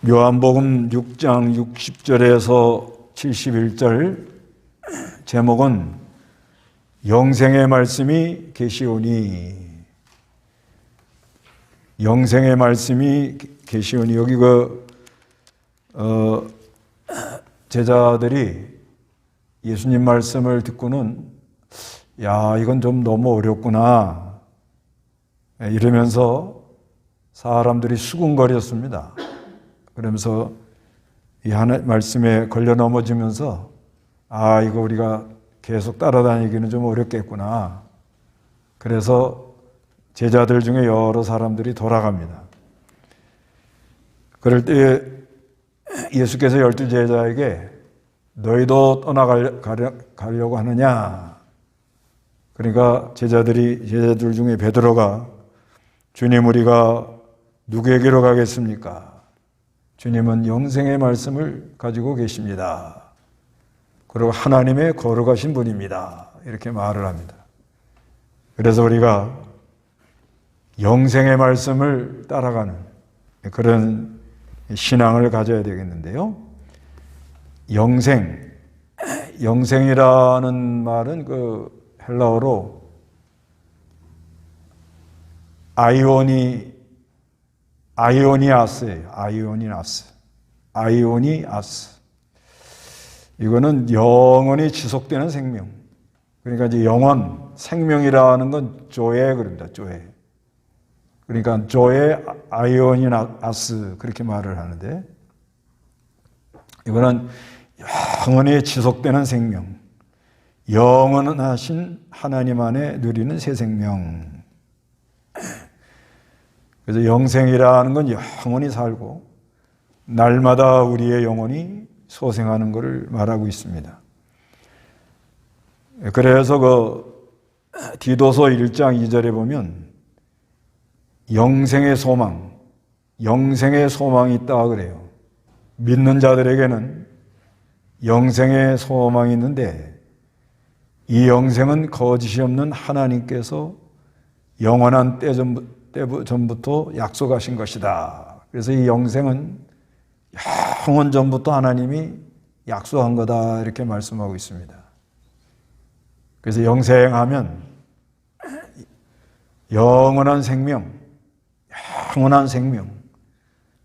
요한복음 6장 60절에서 71절 제목은 영생의 말씀이 계시오니. 영생의 말씀이 계시오니. 여기 제자들이 예수님 말씀을 듣고는 야, 이건 좀 너무 어렵구나 이러면서 사람들이 수군거렸습니다. 그러면서 이 하나님 말씀에 걸려 넘어지면서 아, 이거 우리가 계속 따라다니기는 좀 어렵겠구나. 그래서 제자들 중에 여러 사람들이 돌아갑니다. 그럴 때 예수께서 12제자에게 너희도 떠나가려고 하느냐? 그러니까 제자들 중에 베드로가 주님, 우리가 누구에게로 가겠습니까? 주님은 영생의 말씀을 가지고 계십니다. 그리고 하나님의 거룩하신 분입니다. 이렇게 말을 합니다. 그래서 우리가 영생의 말씀을 따라가는 그런 신앙을 가져야 되겠는데요. 영생이라는 말은 그 헬라어로 아이오니아스예요. 아이오니아스. 이거는 영원히 지속되는 생명. 그러니까 이제 영원, 생명이라는 건 조에 그럽니다. 조에. 그러니까 조에 아이오니아스 그렇게 말을 하는데 이거는 영원히 지속되는 생명. 영원하신 하나님 안에 누리는 새 생명. 그래서 영생이라는 건 영원히 살고 날마다 우리의 영혼이 소생하는 것을 말하고 있습니다. 그래서 그 디도서 1장 2절에 보면 영생의 소망이 있다 그래요. 믿는 자들에게는 영생의 소망이 있는데 이 영생은 거짓이 없는 하나님께서 영원한 때 전부터 약속하신 것이다. 그래서 이 영생은 영원 전부터 하나님이 약속한 거다 이렇게 말씀하고 있습니다. 그래서 영생하면 영원한 생명,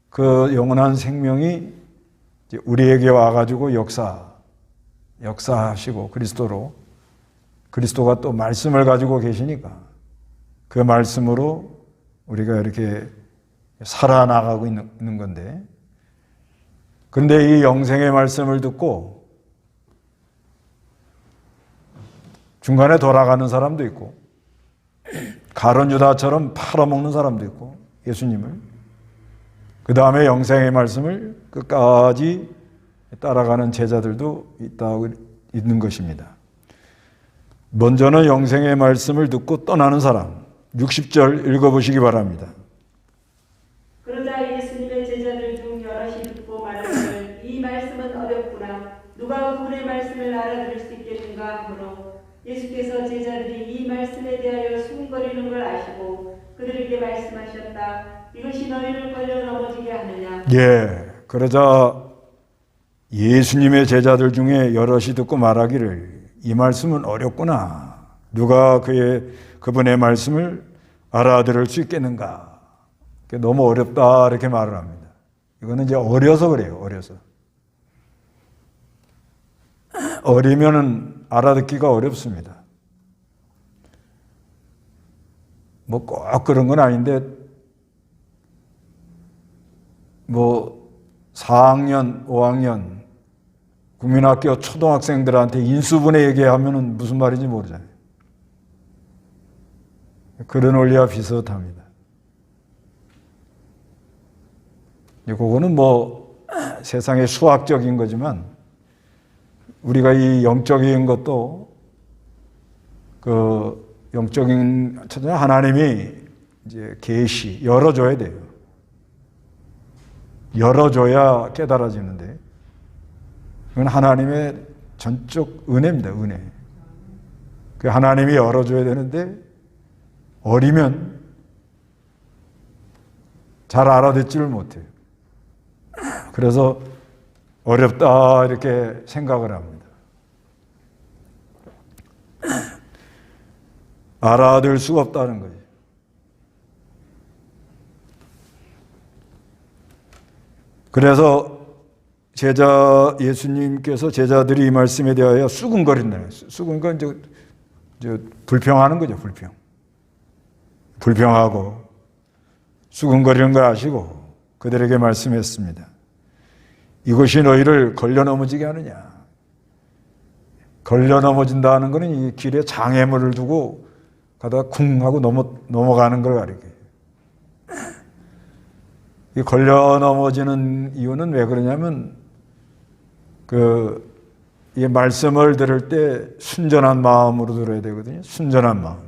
그 영원한 생명이 우리에게 와가지고 역사하시고 그리스도가 또 말씀을 가지고 계시니까 그 말씀으로 우리가 이렇게 살아나가고 있는 건데, 그런데 이 영생의 말씀을 듣고 중간에 돌아가는 사람도 있고 가룟 유다처럼 팔아먹는 사람도 있고 예수님을, 그 다음에 영생의 말씀을 끝까지 따라가는 제자들도 있는 것입니다. 먼저는 영생의 말씀을 듣고 떠나는 사람, 60절 읽어보시기 바랍니다. 그러자 예수님의 제자들 중 여럿이 듣고 말하기를 이 말씀은 어렵구나. 누가 그의 말씀을 알아들을 수 있겠는가 하므로 예수께서 제자들이 이 말씀에 대하여 수군거리는 걸 아시고 그들에게 말씀하셨다. 이것이 너희를 걸려 넘어지게 하느냐. 그러자 예수님의 제자들 중에 여럿이 듣고 말하기를 이 말씀은 어렵구나. 누가 그분의 말씀을 알아들을 수 있겠는가. 너무 어렵다 이렇게 말을 합니다. 이거는 이제 어려서 그래요. 어리면은 알아듣기가 어렵습니다. 뭐 꼭 그런 건 아닌데 4학년, 5학년 국민학교 초등학생들한테 인수분해 얘기하면은 무슨 말인지 모르잖아요. 그런 원리와 비슷합니다. 그거는 세상의 수학적인 거지만 우리가 이 영적인 것도 영적인 하나님이 이제 계시 열어줘야 돼요. 열어줘야 깨달아지는데 그건 하나님의 전적 은혜입니다. 은혜. 그 하나님이 열어줘야 되는데 어리면 잘 알아듣지를 못해요. 그래서 어렵다 이렇게 생각을 합니다. 알아들 수가 없다는 거죠. 그래서 예수님께서 제자들이 이 말씀에 대하여 수군거린다. 수군거 이제 불평하는 거죠, 불평. 불평하고 수군거리는 걸 아시고 그들에게 말씀했습니다. 이것이 너희를 걸려 넘어지게 하느냐. 걸려 넘어진다는 것은 이 길에 장애물을 두고 가다가 쿵 하고 넘어가는 걸 가리켜요. 이 걸려 넘어지는 이유는 왜 그러냐면 이 말씀을 들을 때 순전한 마음으로 들어야 되거든요. 순전한 마음.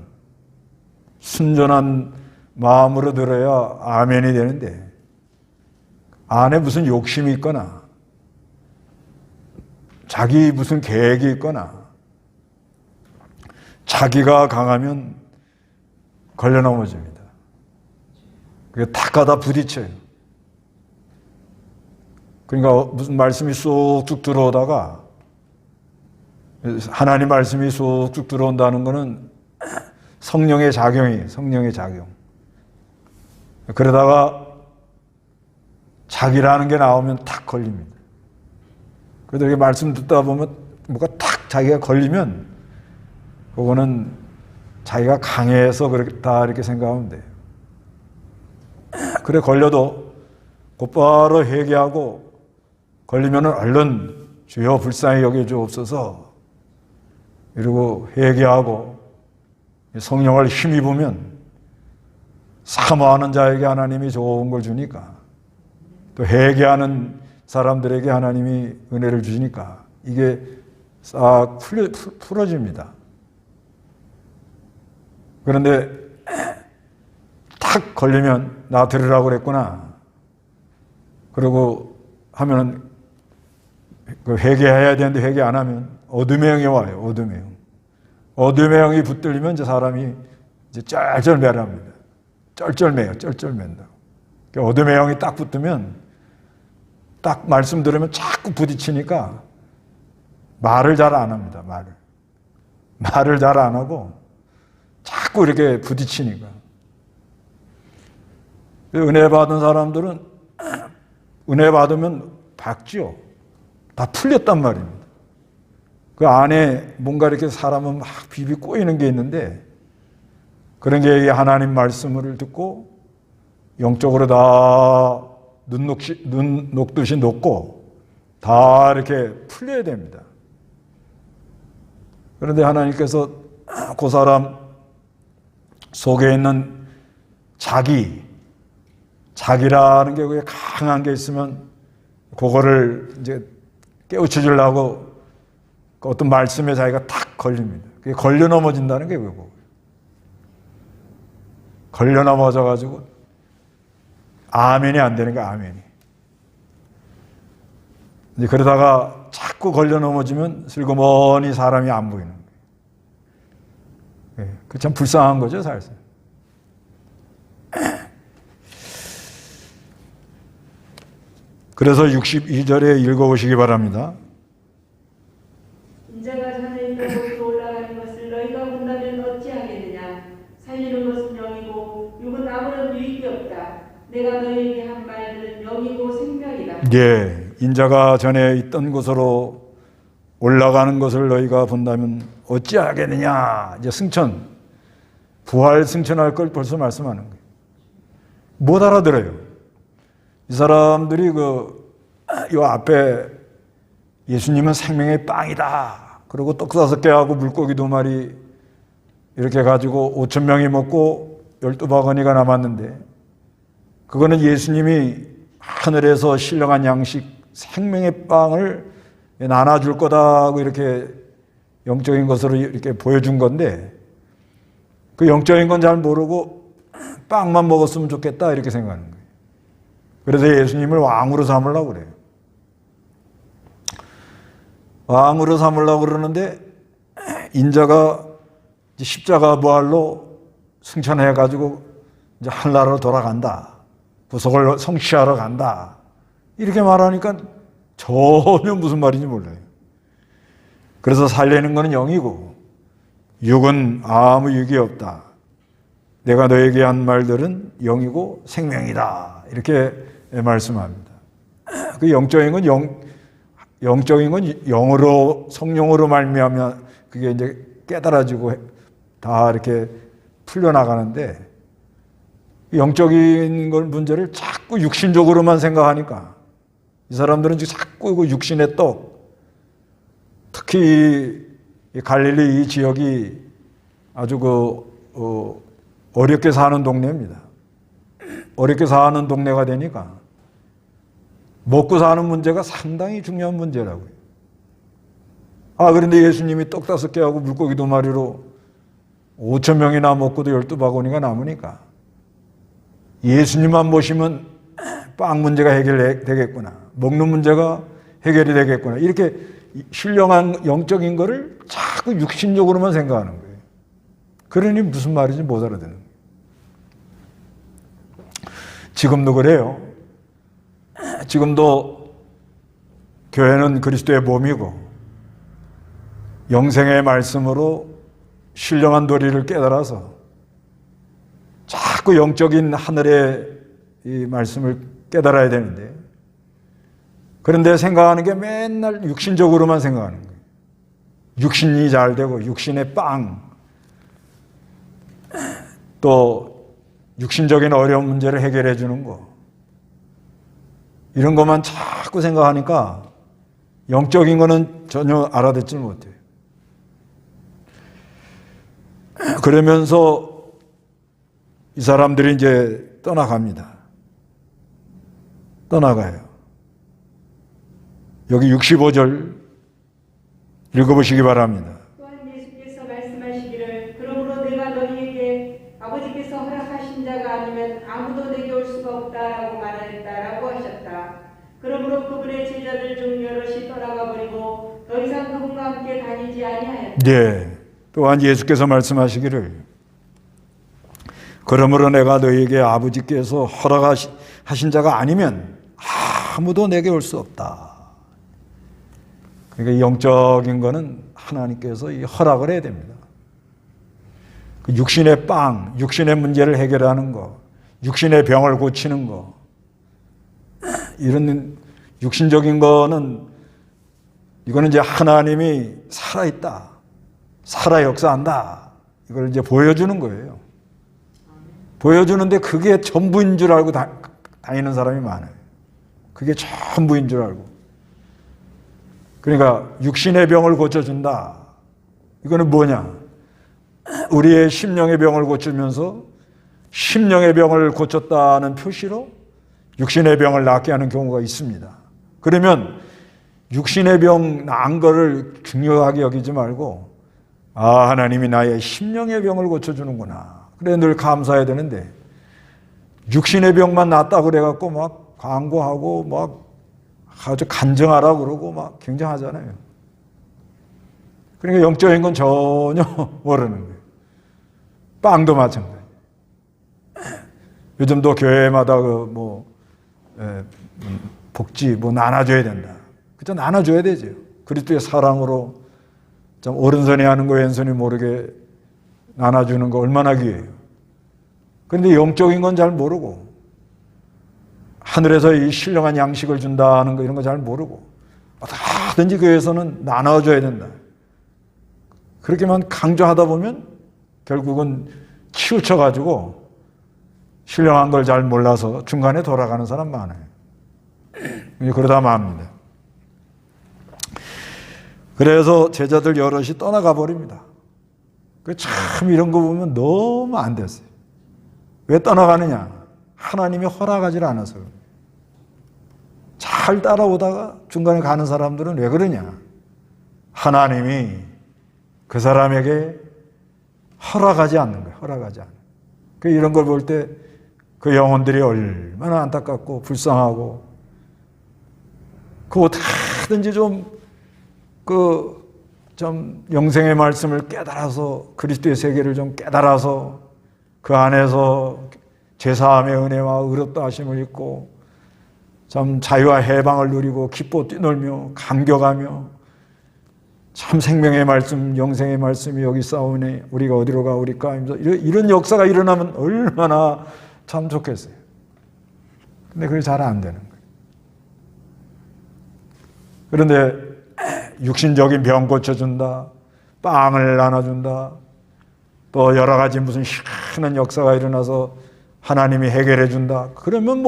순전한 마음으로 들어야 아멘이 되는데 안에 무슨 욕심이 있거나 자기 무슨 계획이 있거나 자기가 강하면 걸려 넘어집니다. 그게 탁 가다 부딪혀요. 그러니까 무슨 말씀이 쏙쭉 들어오다가 하나님 말씀이 쏙쭉 들어온다는 것은 성령의 작용이에요. 성령의 작용. 그러다가 자기라는 게 나오면 탁 걸립니다. 그래도 이렇게 말씀 듣다 보면 뭐가 탁 자기가 걸리면 그거는 자기가 강해서 그렇다 이렇게 생각하면 돼요. 그래 걸려도 곧바로 회개하고 걸리면은 얼른 주여 불쌍히 여겨주옵소서 이러고 회개하고 성령을 힘입으면 사모하는 자에게 하나님이 좋은 걸 주니까 또 회개하는 사람들에게 하나님이 은혜를 주시니까 이게 싹 풀어집니다. 그런데 탁 걸리면 나 들으라고 그랬구나. 그러고 하면은 회개해야 되는데 회개 안 하면 어둠의 영이 와요. 어둠의 영. 어둠의 영이 붙들리면 이제 사람이 이제 쩔쩔매랍니다. 쩔쩔매요. 쩔쩔맨다. 어둠의 영이 딱 붙으면 딱 말씀 들으면 자꾸 부딪히니까 말을 잘 안 합니다. 말을 잘 안 하고 자꾸 이렇게 부딪히니까. 은혜 받은 사람들은 은혜 받으면 박지요. 다 풀렸단 말입니다. 그 안에 뭔가 이렇게 사람은 막 비비 꼬이는 게 있는데 그런 게 하나님 말씀을 듣고 영적으로 다 눈 녹듯이 녹고 다 이렇게 풀려야 됩니다. 그런데 하나님께서 그 사람 속에 있는 자기라는 게 그게 강한 게 있으면 그거를 이제 깨우쳐 주려고 어떤 말씀에 자기가 탁 걸립니다. 그게 걸려 넘어진다는 게 그거고. 걸려 넘어져 가지고 아멘이 안 되는 거야, 아멘이. 이제 그러다가 자꾸 걸려 넘어지면 슬그머니 사람이 안 보이는 거예요. 그 참 불쌍한 거죠, 사실. 그래서 62절에 읽어보시기 바랍니다. 인자가 전에 있는 곳으로 올라가는 것을 너희가 본다면 어찌하겠느냐. 살리는 것은 영이고 육은 아무런 유익이 없다. 내가 너희에게 한 말들은 영이고 생명이다. 예, 인자가 전에 있던 곳으로 올라가는 것을 너희가 본다면 어찌하겠느냐. 이제 승천, 부활 승천할 걸 벌써 말씀하는 거예요. 못 알아들어요. 이 사람들이 요 앞에 예수님은 생명의 빵이다. 그리고 떡 5개하고 물고기 2마리 이렇게 가지고 5,000명이 먹고 12바구니가 남았는데 그거는 예수님이 하늘에서 신령한 양식 생명의 빵을 나눠줄 거다고 이렇게 영적인 것으로 이렇게 보여준 건데 그 영적인 건 잘 모르고 빵만 먹었으면 좋겠다 이렇게 생각하는 거예요. 그래서 예수님을 왕으로 삼으려고 그래요. 왕으로 삼으려고 그러는데 인자가 십자가 부활로 승천해가지고 이제 하늘나라로 돌아간다. 구속을 성취하러 간다. 이렇게 말하니까 전혀 무슨 말인지 몰라요. 그래서 살리는 것은 영이고 육은 아무 유익이 없다. 내가 너에게 한 말들은 영이고 생명이다. 이렇게 말씀합니다. 그 영적인 건 영으로, 성령으로 말미암아 그게 이제 깨달아지고 다 이렇게 풀려나가는데, 영적인 걸 문제를 자꾸 육신적으로만 생각하니까 이 사람들은 자꾸 그 육신의 떡, 특히 이 갈릴리 이 지역이 아주 어렵게 사는 동네입니다. 어렵게 사는 동네가 되니까 먹고 사는 문제가 상당히 중요한 문제라고요. 그런데 예수님이 떡 5개하고 물고기 2마리로 5,000명이나 먹고도 12바구니가 남으니까 예수님만 모시면 빵 문제가 해결되겠구나. 먹는 문제가 해결이 되겠구나. 이렇게 신령한 영적인 거를 자꾸 육신적으로만 생각하는 거예요. 그러니 무슨 말인지 못 알아듣는 거예요. 지금도 그래요. 지금도 교회는 그리스도의 몸이고 영생의 말씀으로 신령한 도리를 깨달아서 자꾸 영적인 하늘의 이 말씀을 깨달아야 되는데, 그런데 생각하는 게 맨날 육신적으로만 생각하는 거예요. 육신이 잘 되고 육신의 빵, 또 육신적인 어려운 문제를 해결해 주는 거, 이런 것만 자꾸 생각하니까 영적인 거는 전혀 알아듣질 못해요. 그러면서 이 사람들이 이제 떠나갑니다. 떠나가요. 여기 65절 읽어보시기 바랍니다. 또한 예수께서 말씀하시기를 그러므로 내가 너희에게 아버지께서 허락하신 자가 아니면 아무도 내게 올 수가 없다라고 말하였다라고 하셨다. 그러므로 그분의 제자들 중 여럿이 떠나가 버리고 더 이상 그분과 함께 다니지 아니하였다. 네. 또한 예수께서 말씀하시기를 그러므로 내가 너희에게 아버지께서 허락하신 자가 아니면 아무도 내게 올 수 없다. 그러니까 영적인 거는 하나님께서 이 허락을 해야 됩니다. 그 육신의 빵, 육신의 문제를 해결하는 거, 육신의 병을 고치는 거, 이런 육신적인 거는 이거는 이제 하나님이 살아있다, 살아 역사한다, 이걸 이제 보여주는 거예요. 보여주는데 그게 전부인 줄 알고 다니는 사람이 많아요. 그게 전부인 줄 알고. 그러니까 육신의 병을 고쳐준다. 이거는 뭐냐? 우리의 심령의 병을 고치면서 심령의 병을 고쳤다는 표시로 육신의 병을 낫게 하는 경우가 있습니다. 그러면 육신의 병 나은 거를 중요하게 여기지 말고 하나님이 나의 심령의 병을 고쳐주는구나. 그래 늘 감사해야 되는데 육신의 병만 낫다 그래갖고 막 광고하고 막 아주 간증하라고 그러고 막 굉장하잖아요. 그러니까 영적인 건 전혀 모르는 거예요. 빵도 마찬가지. 요즘도 교회마다 복지 나눠줘야 된다. 그죠? 나눠줘야 되죠. 그리스도의 사랑으로 좀 오른손이 하는 거 왼손이 모르게 나눠주는 거 얼마나 귀해요. 그런데 영적인 건 잘 모르고 하늘에서 이 신령한 양식을 준다는 거 이런 거 잘 모르고 어떻게든지 교회에서는 나눠줘야 된다. 그렇게만 강조하다 보면 결국은 치우쳐가지고 신령한 걸 잘 몰라서 중간에 돌아가는 사람 많아요. 그러다 맙니다. 그래서 제자들 여럿이 떠나가 버립니다. 참 이런 거 보면 너무 안 됐어요. 왜 떠나가느냐? 하나님이 허락하지 않아서. 잘 따라오다가 중간에 가는 사람들은 왜 그러냐? 하나님이 그 사람에게 허락하지 않는 거예요. 허락하지 않는. 이런 걸 볼 때 그 영혼들이 얼마나 안타깝고 불쌍하고 그 어떻게든지 좀 영생의 말씀을 깨달아서 그리스도의 세계를 좀 깨달아서 그 안에서 죄사함의 은혜와 의롭다 하심을 입고 참 자유와 해방을 누리고 기뻐 뛰놀며 감격하며 참 생명의 말씀, 영생의 말씀이 여기 싸우네. 우리가 어디로 가오리까 하면서 이런 역사가 일어나면 얼마나 참 좋겠어요. 근데 그게 잘 안 되는 거예요. 그런데 육신적인 병 고쳐준다, 빵을 나눠준다, 또 여러 가지 무슨 희한한 역사가 일어나서 하나님이 해결해 준다. 그러면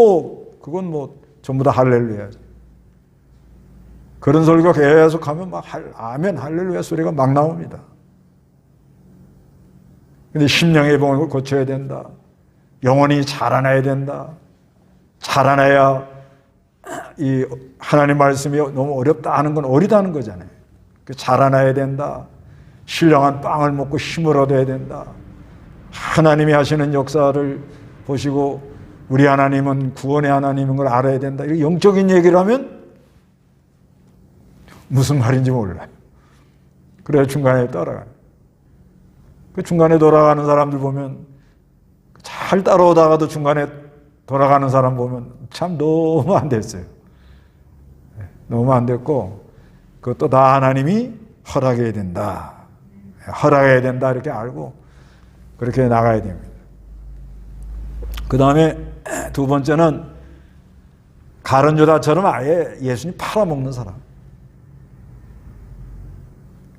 그건 전부 다 할렐루야죠. 그런 소리가 계속하면 아멘 할렐루야 소리가 막 나옵니다. 근데 심령의 병을 고쳐야 된다. 영혼이 자라나야 된다. 자라나야 이 하나님 말씀이 너무 어렵다 하는 건 어리다는 거잖아요. 자라나야 된다. 신령한 빵을 먹고 힘을 얻어야 된다. 하나님이 하시는 역사를 보시고 우리 하나님은 구원의 하나님인 걸 알아야 된다. 이렇게 영적인 얘기를 하면 무슨 말인지 몰라요. 그래야 중간에 따라가요. 그 중간에 돌아가는 사람들 보면 잘 따라오다가도 중간에 돌아가는 사람 보면 참 너무 안 됐어요. 너무 안 됐고 그것도 다 하나님이 허락해야 된다. 허락해야 된다 이렇게 알고 그렇게 나가야 됩니다. 그 다음에 두 번째는 가룟 유다처럼 아예 예수님 팔아먹는 사람.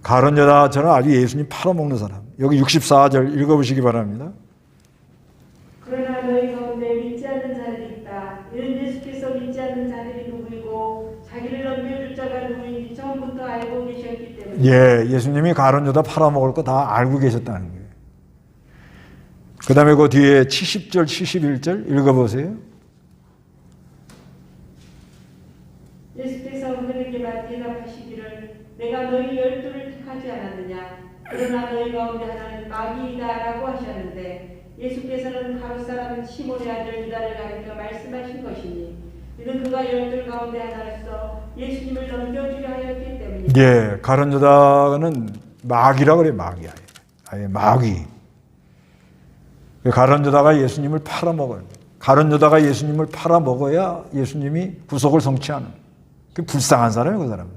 가룟 유다처럼 아주 예수님 팔아먹는 사람. 여기 64절 읽어보시기 바랍니다. 그러나 너희 가운데 믿지 않는 자들이 있다. 이는 예수께서 믿지 않는 자들이 누구이고 자기를 넘겨줄 자가 누구인지 처음부터 알고 계셨기 때문에. 예, 예수님이 가룟 유다 팔아먹을 거 다 알고 계셨다는 거예요. 그 다음에 그 뒤에 70절, 71절 읽어보세요. 예수께서 그들에게 대답하시기를 내가 너희 12를 택하지 않았느냐. 그러나 너희 가운데 하나는 마귀이다라고 하셨는데 예수께서는 가룟사람 시몬의 아들 유다를 가리켜 말씀하신 것이니 이는 그가 12 가운데 하나로서 예수님을 넘겨주려 하였기 때문이다. 예, 가룟 유다는 마귀라 그래요. 마귀야. 아예 마귀. 가룟 유다가 예수님을 팔아먹어요. 가룟 유다가 예수님을 팔아먹어야 예수님이 구속을 성취하는. 그 불쌍한 사람이에요, 그 사람은.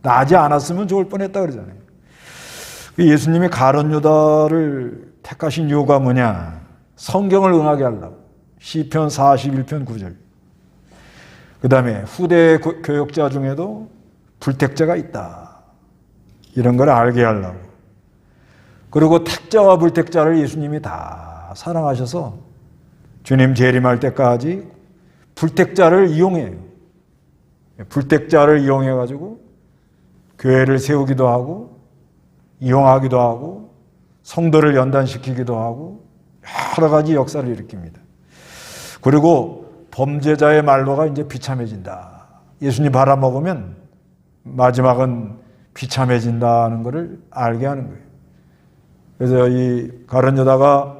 나지 않았으면 좋을 뻔했다 그러잖아요. 예수님이 가룟 유다를 택하신 이유가 뭐냐? 성경을 응하게 하려고. 시편 41편 9절. 그 다음에 후대 교역자 중에도 불택자가 있다. 이런 걸 알게 하려고. 그리고 택자와 불택자를 예수님이 다 사랑하셔서 주님 재림할 때까지 불택자를 이용해요. 불택자를 이용해가지고 교회를 세우기도 하고 이용하기도 하고 성도를 연단시키기도 하고 여러 가지 역사를 일으킵니다. 그리고 범죄자의 말로가 이제 비참해진다. 예수님 바라먹으면 마지막은 비참해진다는 것을 알게 하는 거예요. 그래서 이 가룟 유다가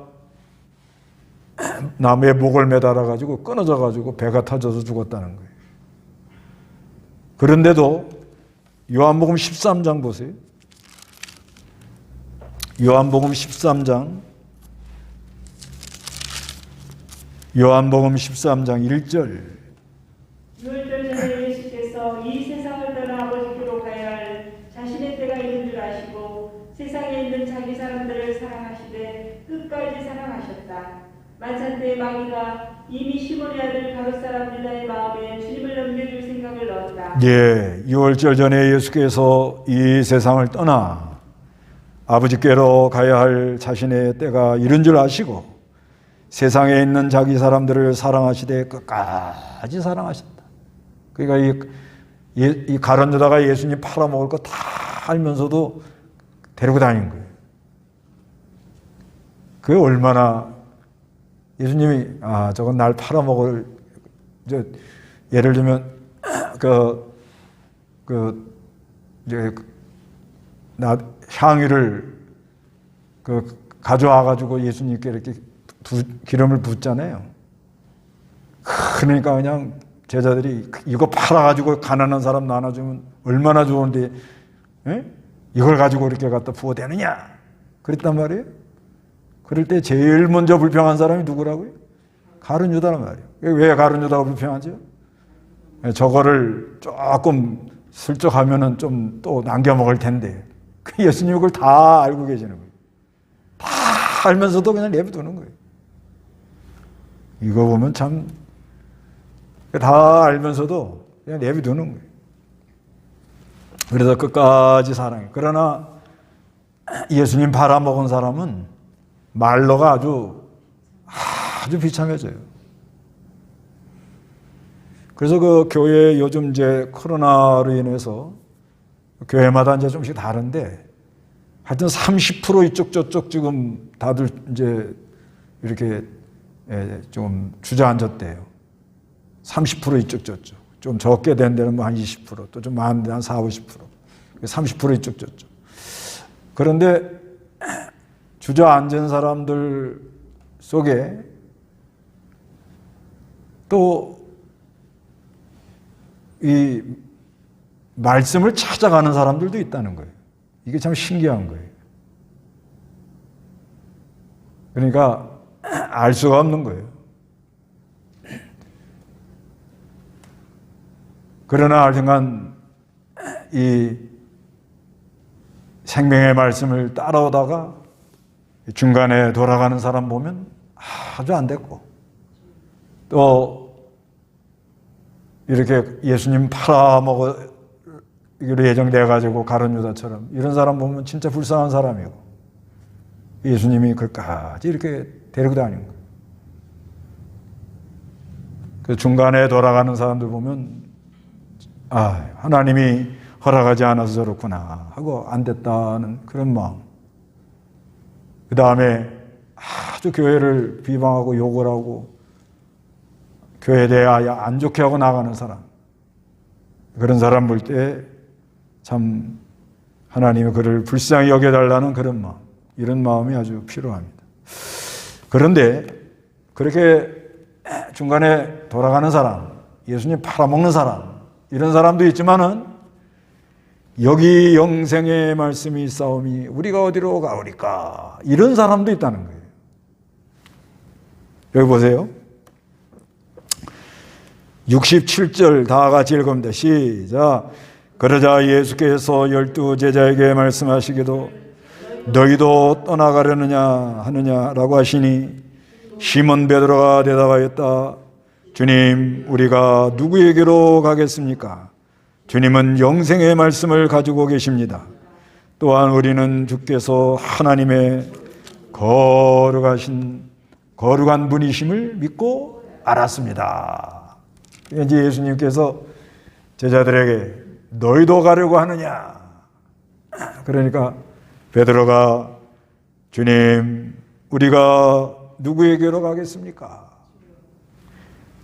나무에 목을 매달아가지고 끊어져가지고 배가 터져서 죽었다는 거예요. 그런데도 요한복음 13장 보세요. 요한복음 13장 1절 6절 전에 예수께서 이 세상을 떠나 아버지께로 가야 할 자신의 때가 있는 줄 아시고 세상에 있는 자기 사람들을 사랑하시되 끝까지 사랑하셨다. 만찬 때 마귀가 이미 시몬의 아들 가룟사람 유다의 마음에 주님을 넘겨줄 생각을 넣었다. 예, 6월절 전에 예수께서 이 세상을 떠나 아버지께로 가야 할 자신의 때가 이른 줄 아시고 세상에 있는 자기 사람들을 사랑하시되 끝까지 사랑하셨다. 그러니까 이 가룟 유다가 예수님 팔아먹을 거 다 알면서도 데리고 다닌 거예요. 그게 얼마나 예수님이 저건 날 팔아먹을 예를 들면 향유를 가져와 가지고 예수님께 이렇게 기름을 붓잖아요. 그러니까 그냥 제자들이 이거 팔아가지고 가난한 사람 나눠주면 얼마나 좋은데, 에? 이걸 가지고 이렇게 갖다 부어대느냐? 그랬단 말이에요. 그럴 때 제일 먼저 불평한 사람이 누구라고요? 가룟 유다란 말이에요. 왜 가룟 유다가 불평하죠? 저거를 조금 슬쩍 하면은 좀 또 남겨 먹을 텐데 예수님이 그걸 다 알고 계시는 거예요. 다 알면서도 그냥 내버두는 거예요. 이거 보면 참 다 알면서도 그냥 내버두는 거예요. 그래서 끝까지 사랑해. 그러나 예수님 팔아먹은 사람은 말로가 아주 비참해져요. 그래서 그 교회 요즘 이제 코로나로 인해서 교회마다 이제 좀씩 다른데 하여튼 30% 이쪽 저쪽 지금 다들 이제 이렇게 좀 주저앉았대요. 30% 이쪽 저쪽. 좀 적게 된 데는 뭐 한 20%, 또 좀 많은 데는 한 40, 50%. 30% 이쪽 저쪽. 그런데 주저앉은 사람들 속에 또 이 말씀을 찾아가는 사람들도 있다는 거예요. 이게 참 신기한 거예요. 그러니까 알 수가 없는 거예요. 그러나 하여간 이 생명의 말씀을 따라오다가 중간에 돌아가는 사람 보면 아주 안 됐고, 또 이렇게 예수님 팔아먹어 예정돼 가지고 가룟 유다처럼 이런 사람 보면 진짜 불쌍한 사람이고, 예수님이 그까지 이렇게 데리고 다니는 거예요. 그 중간에 돌아가는 사람들 보면 하나님이 허락하지 않아서 저렇구나 하고 안 됐다는 그런 마음. 그 다음에 아주 교회를 비방하고 욕을 하고 교회에 대해 안 좋게 하고 나가는 사람, 그런 사람 볼 때 참 하나님이 그를 불쌍히 여겨달라는 그런 마음, 이런 마음이 아주 필요합니다. 그런데 그렇게 중간에 돌아가는 사람, 예수님 팔아먹는 사람, 이런 사람도 있지만은 여기 영생의 말씀이 있사오니 우리가 어디로 가오리까, 이런 사람도 있다는 거예요. 여기 보세요. 67절 다 같이 읽읍니다. 시작. 그러자 예수께서 12 제자에게 말씀하시기도 너희도 떠나가려느냐 하느냐라고 하시니 시몬 베드로가 대답하였다. 주님, 우리가 누구에게로 가겠습니까? 주님은 영생의 말씀을 가지고 계십니다. 또한 우리는 주께서 하나님의 거룩한 분이심을 믿고 알았습니다. 이제 예수님께서 제자들에게 너희도 가려고 하느냐? 그러니까 베드로가 주님, 우리가 누구에게로 가겠습니까?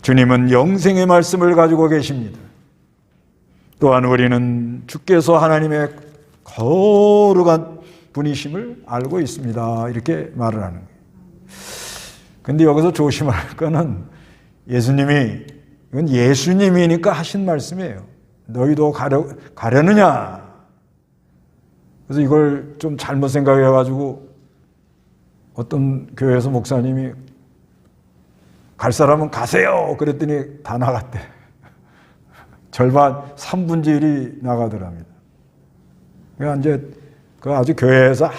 주님은 영생의 말씀을 가지고 계십니다. 또한 우리는 주께서 하나님의 거룩한 분이심을 알고 있습니다. 이렇게 말을 하는 거예요. 근데 여기서 조심할 거는 이건 예수님이니까 하신 말씀이에요. 너희도 가려느냐? 그래서 이걸 좀 잘못 생각해가지고 어떤 교회에서 목사님이 갈 사람은 가세요. 그랬더니 다 나갔대. 절반 3분의 1이 나가더랍니다. 그러니까 이제 그 아주 교회에서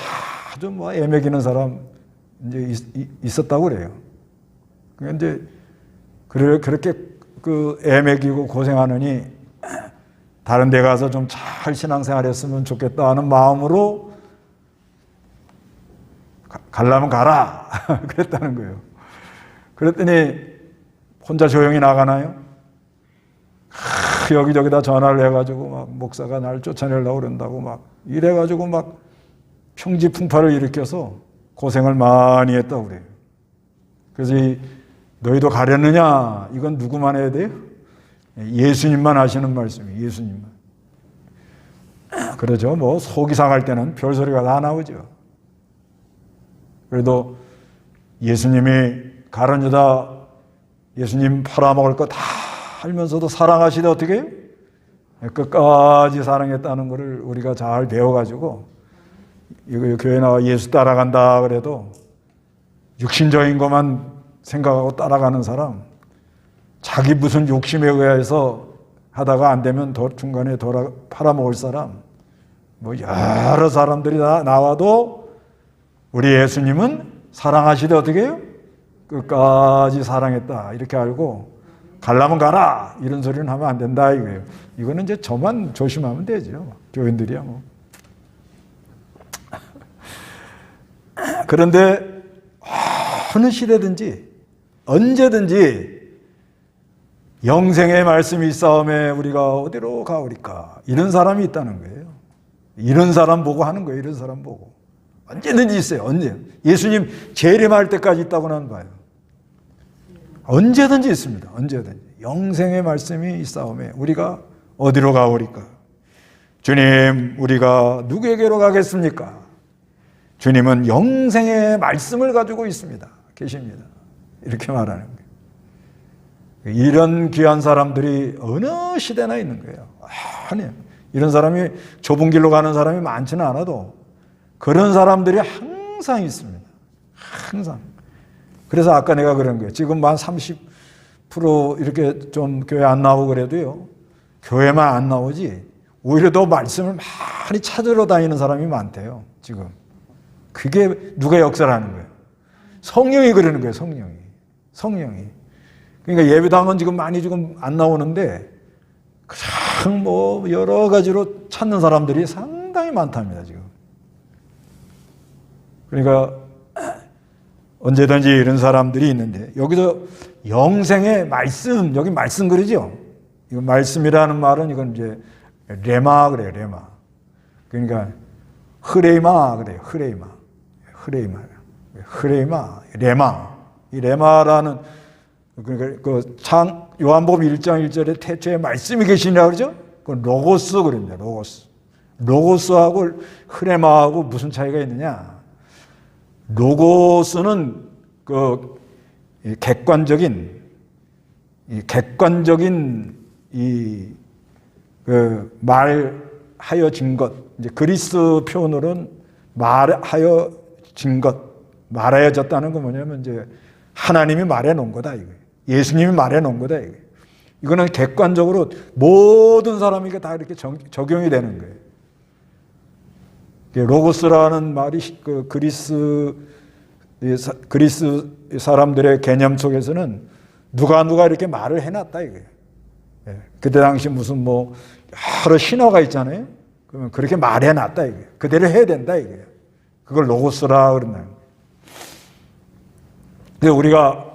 아주 애매기는 사람 이제 있었다고 그래요. 그러니까 이제 그렇게 그 애매기고 고생하느니 다른 데 가서 좀 잘 신앙생활 했으면 좋겠다 하는 마음으로 가려면 가라. 그랬다는 거예요. 그랬더니 혼자 조용히 나가나요? 여기저기다 전화를 해가지고 막 목사가 날 쫓아내려고 그런다고 막 이래가지고 막 평지풍파를 일으켜서 고생을 많이 했다고 그래요. 그래서 너희도 가려느냐? 이건 누구만 해야 돼요? 예수님만 하시는 말씀이에요. 예수님만. 그러죠. 뭐 속이 상할 때는 별소리가 다 나오죠. 그래도 예수님이 가룟 유다 예수님 팔아먹을 거 다 알면서도 사랑하시되 어떻게 해요? 끝까지 사랑했다는 것을 우리가 잘 배워가지고 이거 교회 나와 예수 따라간다 그래도 육신적인 것만 생각하고 따라가는 사람, 자기 무슨 욕심에 의해서 하다가 안 되면 중간에 팔아먹을 사람, 뭐 여러 사람들이 다 나와도 우리 예수님은 사랑하시되 어떻게 해요? 끝까지 사랑했다 이렇게 알고 가려면 가라 이런 소리는 하면 안 된다 이거예요. 이거는 이제 저만 조심하면 되죠. 교인들이야 뭐. 그런데 어느 시대든지 언제든지 영생의 말씀이 있사오매 우리가 어디로 가오리까 이런 사람이 있다는 거예요. 이런 사람 보고 하는 거예요. 이런 사람 보고 언제든지 있어요. 언제 예수님 재림할 때까지 있다고는 봐요. 언제든지 있습니다. 언제든지 영생의 말씀이 있사오매 우리가 어디로 가오리까. 주님 우리가 누구에게로 가겠습니까? 주님은 영생의 말씀을 가지고 있습니다. 계십니다. 이렇게 말하는 거예요. 이런 귀한 사람들이 어느 시대나 있는 거예요. 아니, 이런 사람이 좁은 길로 가는 사람이 많지는 않아도 그런 사람들이 항상 있습니다. 항상. 그래서 아까 내가 그런 거예요. 지금 한 30% 이렇게 좀 교회 안 나오고 그래도요. 교회만 안 나오지 오히려 더 말씀을 많이 찾으러 다니는 사람이 많대요. 지금. 그게 누가 역사를 하는 거예요? 성령이 그러는 거예요. 성령이. 그러니까 예배당은 지금 많이 지금 안 나오는데 그냥 뭐 여러 가지로 찾는 사람들이 상당히 많답니다. 지금. 그러니까 언제든지 이런 사람들이 있는데 여기서 영생의 말씀, 여기 말씀 그러죠? 이거 말씀이라는 말은 이건 이제 레마 그래요. 레마. 그러니까 흐레이마 그래요. 흐레이마, 레마. 이 레마라는 그러니까 그 요한복음 1장 1절에 태초에 말씀이 계시냐고 그러죠? 그 로고스 그럽니다. 로고스하고 흐레마하고 무슨 차이가 있느냐? 로고스는 그 객관적인 그 말하여진 것, 이제 그리스 표현으로는 말하여진 것, 말하여졌다는 건 뭐냐면 이제 하나님이 말해 놓은 거다 이거예요. 예수님이 말해 놓은 거다 이거예요. 이거는 객관적으로 모든 사람에게 다 이렇게 적용이 되는 거예요. 로고스라는 말이 그 그리스 사람들의 개념 속에서는 누가 이렇게 말을 해놨다 이거예요. 그때 당시 무슨 뭐 여러 신화가 있잖아요. 그러면 그렇게 말해놨다 이거예요. 그대로 해야 된다 이거예요. 그걸 로고스라 그런다. 근데 우리가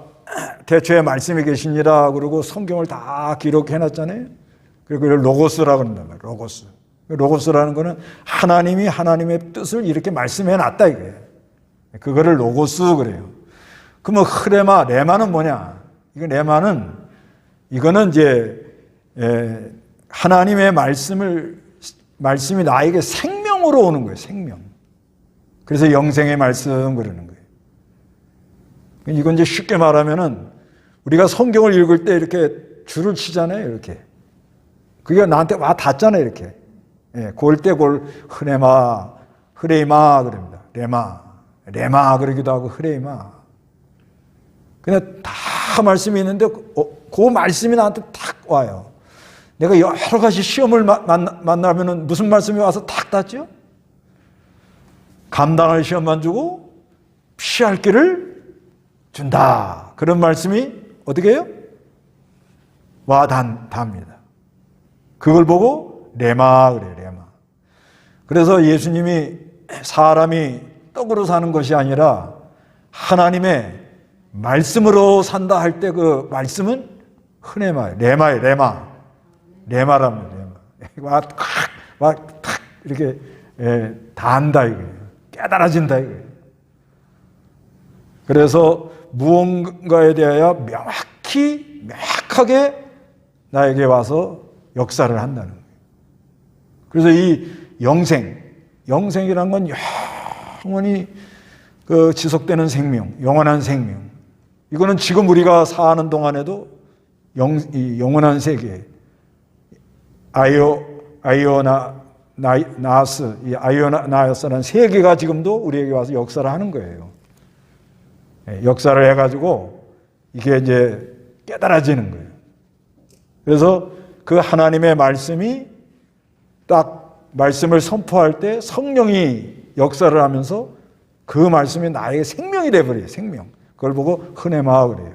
태초에 말씀이 계시니라 그러고 성경을 다 기록해놨잖아요. 그리고 그걸 로고스라 그런단 말이에요. 로고스라는 거는 하나님이 하나님의 뜻을 이렇게 말씀해놨다 이거예요. 그거를 로고스 그래요. 그러면 흐레마, 레마는 뭐냐? 이거는 이제 하나님의 말씀이 나에게 생명으로 오는 거예요. 생명. 그래서 영생의 말씀 그러는 거예요. 이건 이제 쉽게 말하면은 우리가 성경을 읽을 때 이렇게 줄을 치잖아요. 이렇게. 그게 나한테 와 닿잖아요. 이렇게. 골 때 골, 흐레이마 그럽니다. 레마 그러기도 하고 흐레이마. 그냥 다 말씀이 있는데 그 말씀이 나한테 탁 와요. 내가 여러 가지 시험을 만나면은 무슨 말씀이 와서 탁 닿죠? 감당할 시험만 주고 피할 길을 준다. 그런 말씀이 어떻게 해요? 와 닿습니다. 그걸 보고 레마 그래요. 레마. 그래서 예수님이 사람이 떡으로 사는 것이 아니라 하나님의 말씀으로 산다 할 때 그 말씀은 흐레마예요. 레마랍니다. 레마. 탁 이렇게 닿는다 이거예요. 깨달아진다 이거예요. 그래서 무언가에 대하여 명확하게 나에게 와서 역사를 한다는 거예요. 그래서 이 영생이란 건 영원히 그 지속되는 생명, 영원한 생명. 이거는 지금 우리가 사는 동안에도 이 영원한 세계, 아이오나스라는 세계가 지금도 우리에게 와서 역사를 하는 거예요. 역사를 해가지고 이게 이제 깨달아지는 거예요. 그래서 그 하나님의 말씀이 딱 말씀을 선포할 때 성령이 역사를 하면서 그 말씀이 나의 생명이 되어버려요. 생명. 그걸 보고 흐네마 그래요.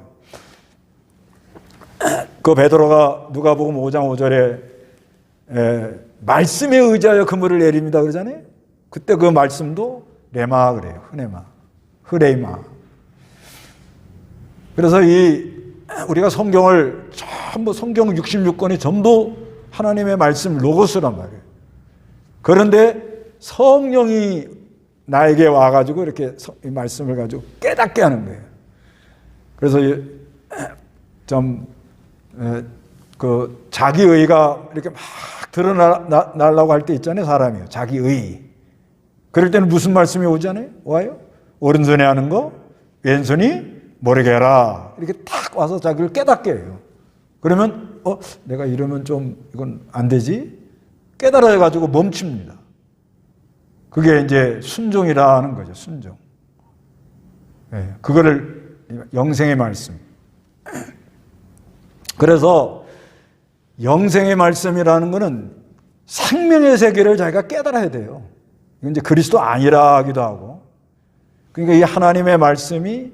그 베드로가 누가복음 5장 5절에 말씀에 의지하여 그물을 내립니다 그러잖아요. 그때 그 말씀도 레마 그래요. 흐네마. 흐레이마. 그래서 우리가 성경을 전부 성경 66권이 전부 하나님의 말씀 로고스란 말이에요. 그런데 성령이 나에게 와가지고 이렇게 이 말씀을 가지고 깨닫게 하는 거예요. 그래서 좀 그 자기의가 이렇게 막 드러나려고 할 때 있잖아요. 사람이요. 자기의. 그럴 때는 무슨 말씀이 오잖아요. 와요. 오른손에 하는 거 왼손이 모르게 해라. 이렇게 탁 와서 자기를 깨닫게 해요. 그러면 내가 이러면 좀 이건 안 되지. 깨달아가지고 멈춥니다. 그게 이제 순종이라는 거죠. 순종. 네, 그거를 영생의 말씀. 그래서 영생의 말씀이라는 거는 생명의 세계를 자기가 깨달아야 돼요. 이건 이제 그리스도 아니라 하기도 하고. 그러니까 이 하나님의 말씀이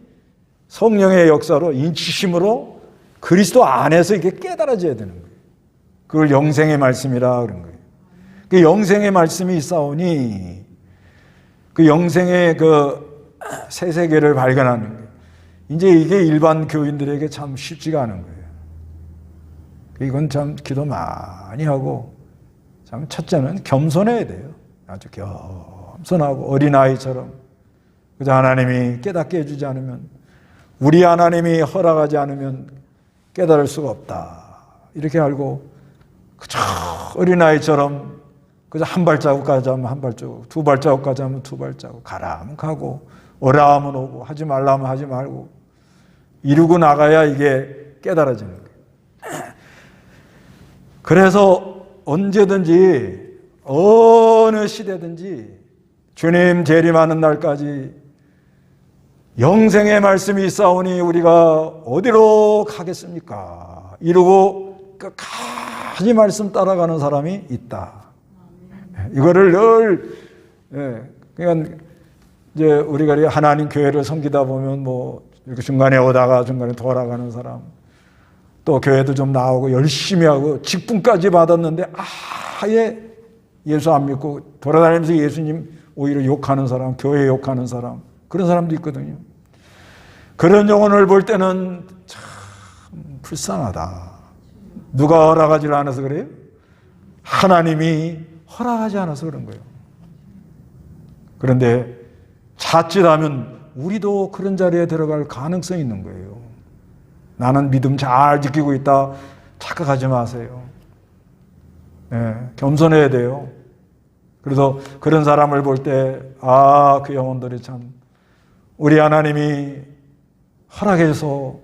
성령의 역사로 인치심으로 그리스도 안에서 이게 깨달아져야 되는 거예요. 그걸 영생의 말씀이라 그런 거예요. 그 영생의 말씀이 있사오니 그 영생의 그 새 세계를 발견하는 거예요. 이제 이게 일반 교인들에게 참 쉽지가 않은 거예요. 이건 참 기도 많이 하고 참 첫째는 겸손해야 돼요. 아주 겸손하고 어린아이처럼 그저 하나님이 깨닫게 해주지 않으면 우리 하나님이 허락하지 않으면 깨달을 수가 없다. 이렇게 알고 그저 어린아이처럼 그저 한 발자국까지 하면 한 발자국, 두 발자국까지 하면 두 발자국, 가라 하면 가고 오라 하면 오고 하지 말라 하면 하지 말고 이루고 나가야 이게 깨달아지는 거예요. 그래서 언제든지 어느 시대든지 주님 재림하는 날까지 영생의 말씀이 있사오니 우리가 어디로 가겠습니까? 이러고 끝까지 말씀 따라가는 사람이 있다. 이거를 늘 그러니까 이제 우리가 하나님 교회를 섬기다 보면 뭐 이렇게 중간에 오다가 중간에 돌아가는 사람, 또 교회도 좀 나오고 열심히 하고 직분까지 받았는데 아예 예수 안 믿고 돌아다니면서 예수님 오히려 욕하는 사람, 교회 욕하는 사람, 그런 사람도 있거든요. 그런 영혼을 볼 때는 참 불쌍하다. 누가 허락하지 않아서 그래요? 하나님이 허락하지 않아서 그런 거예요. 그런데 자칫하면 우리도 그런 자리에 들어갈 가능성이 있는 거예요. 나는 믿음 잘 지키고 있다 착각하지 마세요. 네, 겸손해야 돼요. 그래서 그런 사람을 볼 때 그 영혼들이 참 우리 하나님이 허락해서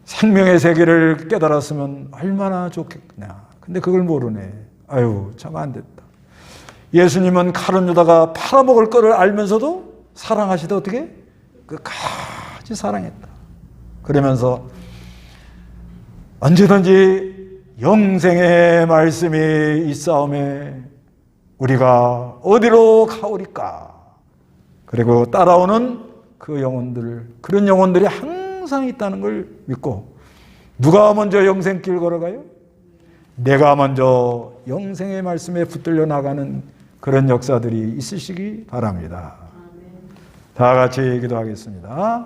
생명의 세계를 깨달았으면 얼마나 좋겠냐. 근데 그걸 모르네. 아유, 참 안 됐다. 예수님은 칼은 유다가 팔아먹을 거를 알면서도 사랑하시다 어떻게? 끝까지 사랑했다. 그러면서 언제든지 영생의 말씀이 있사오매 우리가 어디로 가오리까? 그리고 따라오는 그 영혼들, 그런 영혼들이 항상 있다는 걸 믿고 누가 먼저 영생길 걸어가요? 내가 먼저 영생의 말씀에 붙들려 나가는 그런 역사들이 있으시기 바랍니다. 다 같이 기도하겠습니다.